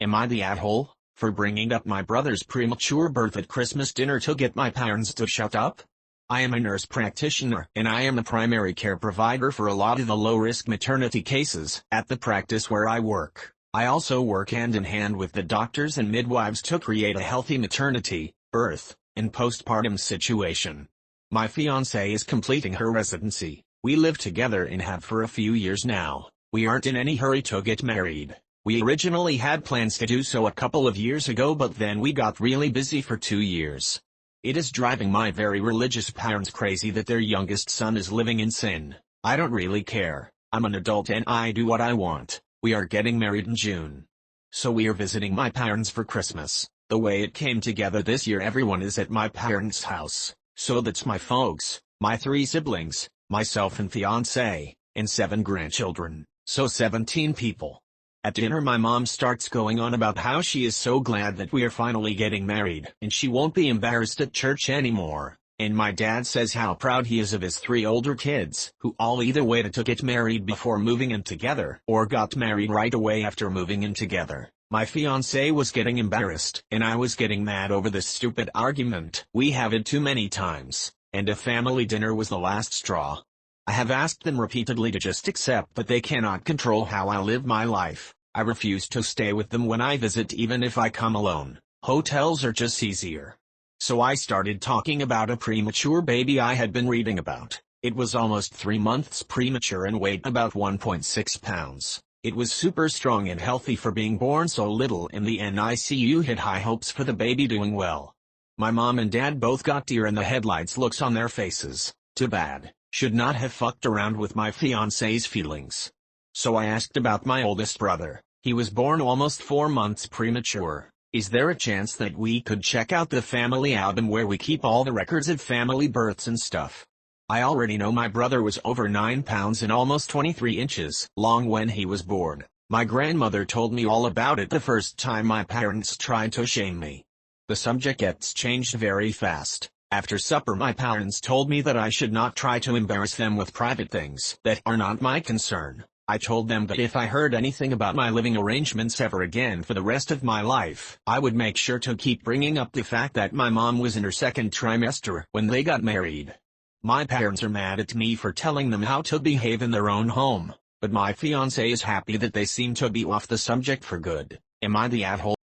Am I the asshole for bringing up my brother's premature birth at Christmas dinner to get my parents to shut up? I am a nurse practitioner and I am the primary care provider for a lot of the low-risk maternity cases at the practice where I work. I also work hand in hand with the doctors and midwives to create a healthy maternity, birth, and postpartum situation. My fiancée is completing her residency. We live together and have for a few years now. We aren't in any hurry to get married. We originally had plans to do so a couple of years ago, but then we got really busy for 2 years. It is driving my very religious parents crazy that their youngest son is living in sin. I don't really care. I'm an adult and I do what I want. We are getting married in June. So we are visiting my parents for Christmas. The way it came together this year, everyone is at my parents' house. So that's my folks, my 3 siblings, myself and fiancé, and 7 grandchildren, so 17 people. At dinner my mom starts going on about how she is so glad that we are finally getting married and she won't be embarrassed at church anymore. And my dad says how proud he is of his 3 older kids, who all either waited to get married before moving in together or got married right away after moving in together. My fiancé was getting embarrassed and I was getting mad over this stupid argument we have had too many times, and a family dinner was the last straw. I have asked them repeatedly to just accept that they cannot control how I live my life. I refuse to stay with them when I visit, even if I come alone. Hotels are just easier. So I started talking about a premature baby I had been reading about. It was almost 3 months premature and weighed about 1.6 pounds. It was super strong and healthy for being born so little, and the NICU had high hopes for the baby doing well. My mom and dad both got deer in the headlights looks on their faces. Too bad. Should not have fucked around with my fiancé's feelings. So I asked about my oldest brother. He was born almost 4 months premature. Is there a chance that we could check out the family album where we keep all the records of family births and stuff? I already know my brother was over 9 pounds and almost 23 inches long when he was born. My grandmother told me all about it the first time my parents tried to shame me. The subject gets changed very fast. After supper my parents told me that I should not try to embarrass them with private things that are not my concern. I told them that if I heard anything about my living arrangements ever again for the rest of my life, I would make sure to keep bringing up the fact that my mom was in her 2nd trimester when they got married. My parents are mad at me for telling them how to behave in their own home, but my fiancé is happy that they seem to be off the subject for good. Am I the asshole?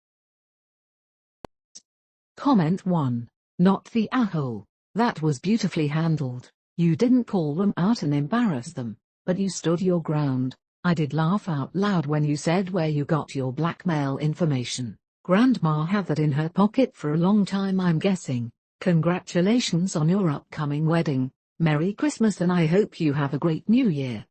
Comment 1. Not the asshole. That was beautifully handled. You didn't call them out and embarrass them, but you stood your ground. I did laugh out loud when you said where you got your blackmail information. Grandma had that in her pocket for a long time, I'm guessing. Congratulations on your upcoming wedding. Merry Christmas and I hope you have a great New Year.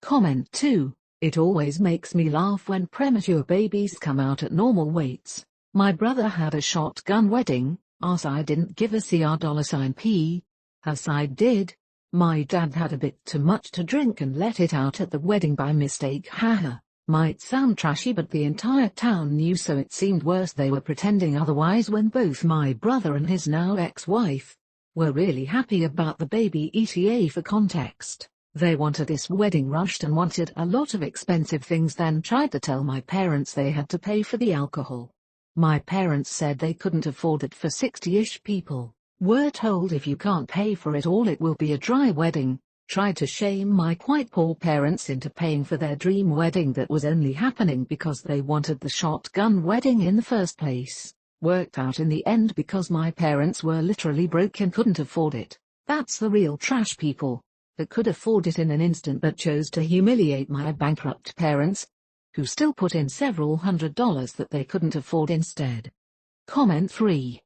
Comment 2. It always makes me laugh when premature babies come out at normal weights. My brother had a shotgun wedding. Our side didn't give a $P. Her side did. My dad had a bit too much to drink and let it out at the wedding by mistake. Haha. Might sound trashy, but the entire town knew, so it seemed worse they were pretending otherwise when both my brother and his now ex-wife were really happy about the baby. ETA for context, they wanted this wedding rushed and wanted a lot of expensive things, then tried to tell my parents they had to pay for the alcohol. My parents said they couldn't afford it for 60-ish people. Were told if you can't pay for it all it will be a dry wedding. Tried to shame my quite poor parents into paying for their dream wedding that was only happening because they wanted the shotgun wedding in the first place. Worked out in the end because my parents were literally broke and couldn't afford it. That's the real trash people that could afford it in an instant but chose to humiliate my bankrupt parents, who still put in several $100s that they couldn't afford instead. Comment 3.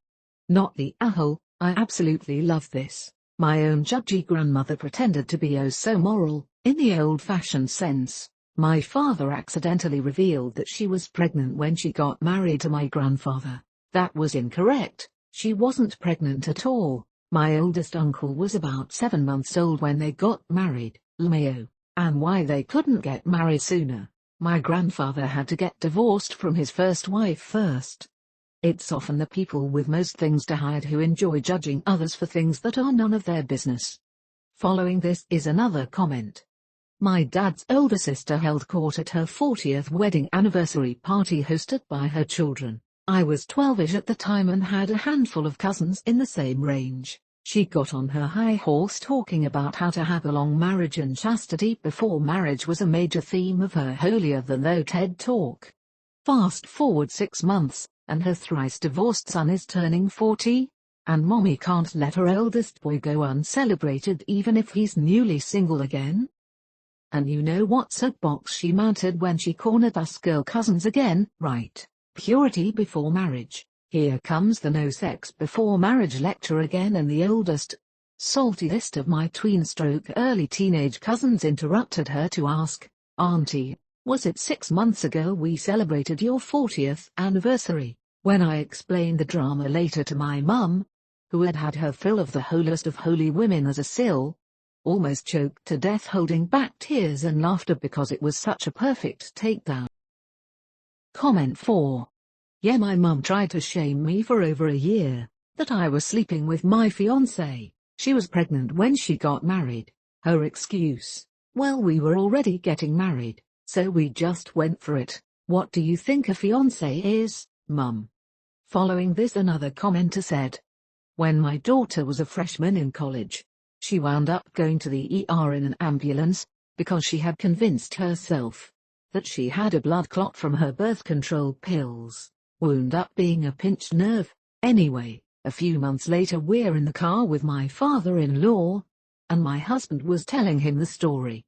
Not the asshole. I absolutely love this. My own judgy grandmother pretended to be oh so moral, in the old-fashioned sense. My father accidentally revealed that she was pregnant when she got married to my grandfather. That was incorrect. She wasn't pregnant at all. My oldest uncle was about 7 months old when they got married. LMAO. And why they couldn't get married sooner. My grandfather had to get divorced from his first wife first. It's often the people with most things to hide who enjoy judging others for things that are none of their business. Following this is another comment. My dad's older sister held court at her 40th wedding anniversary party hosted by her children. I was 12ish at the time and had a handful of cousins in the same range. She got on her high horse talking about how to have a long marriage and chastity before marriage was a major theme of her holier-than-thou TED talk. Fast forward 6 months, and her thrice-divorced son is turning 40, and mommy can't let her eldest boy go uncelebrated even if he's newly single again. And you know what soapbox she mounted when she cornered us girl cousins again, right? Purity before marriage. Here comes the no sex before marriage lecture again, and the oldest, saltiest of my tween-stroke early teenage cousins interrupted her to ask, "Auntie, was it 6 months ago we celebrated your 40th anniversary?" When I explained the drama later to my mum, who had had her fill of the holiest of holy women as a sill, almost choked to death holding back tears and laughter because it was such a perfect takedown. Comment 4. Yeah, my mum tried to shame me for over a year, that I was sleeping with my fiancé. She was pregnant when she got married. Her excuse: well, we were already getting married, so we just went for it. What do you think a fiancé is, mum? Following this, another commenter said, when my daughter was a freshman in college, she wound up going to the ER in an ambulance, because she had convinced herself that she had a blood clot from her birth control pills. Wound up being a pinched nerve. Anyway, a few months later we're in the car with my father-in-law, and my husband was telling him the story.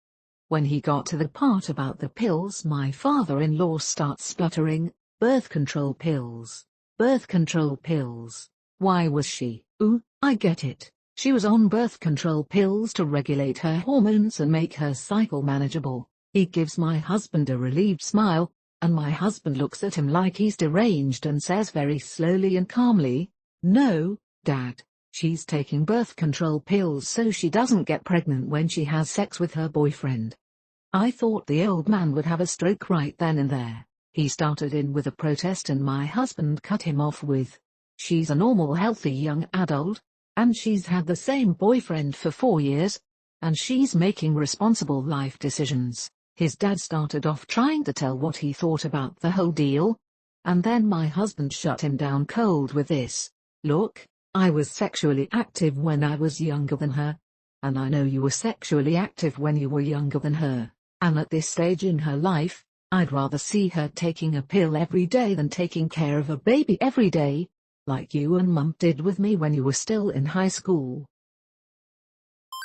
When he got to the part about the pills, my father-in-law starts spluttering, birth control pills. Birth control pills. Why was she? Ooh, I get it. She was on birth control pills to regulate her hormones and make her cycle manageable. He gives my husband a relieved smile, and my husband looks at him like he's deranged and says very slowly and calmly, "No, Dad, she's taking birth control pills so she doesn't get pregnant when she has sex with her boyfriend." I thought the old man would have a stroke right then and there. He started in with a protest and my husband cut him off with, "She's a normal healthy young adult, and she's had the same boyfriend for 4 years, and she's making responsible life decisions." His dad started off trying to tell what he thought about the whole deal, and then my husband shut him down cold with this: "Look, I was sexually active when I was younger than her, and I know you were sexually active when you were younger than her, and at this stage in her life, I'd rather see her taking a pill every day than taking care of a baby every day, like you and Mum did with me when you were still in high school."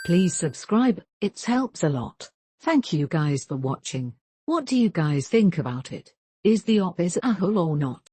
Please subscribe, it helps a lot. Thank you guys for watching. What do you guys think about it? Is the op is a hole or not?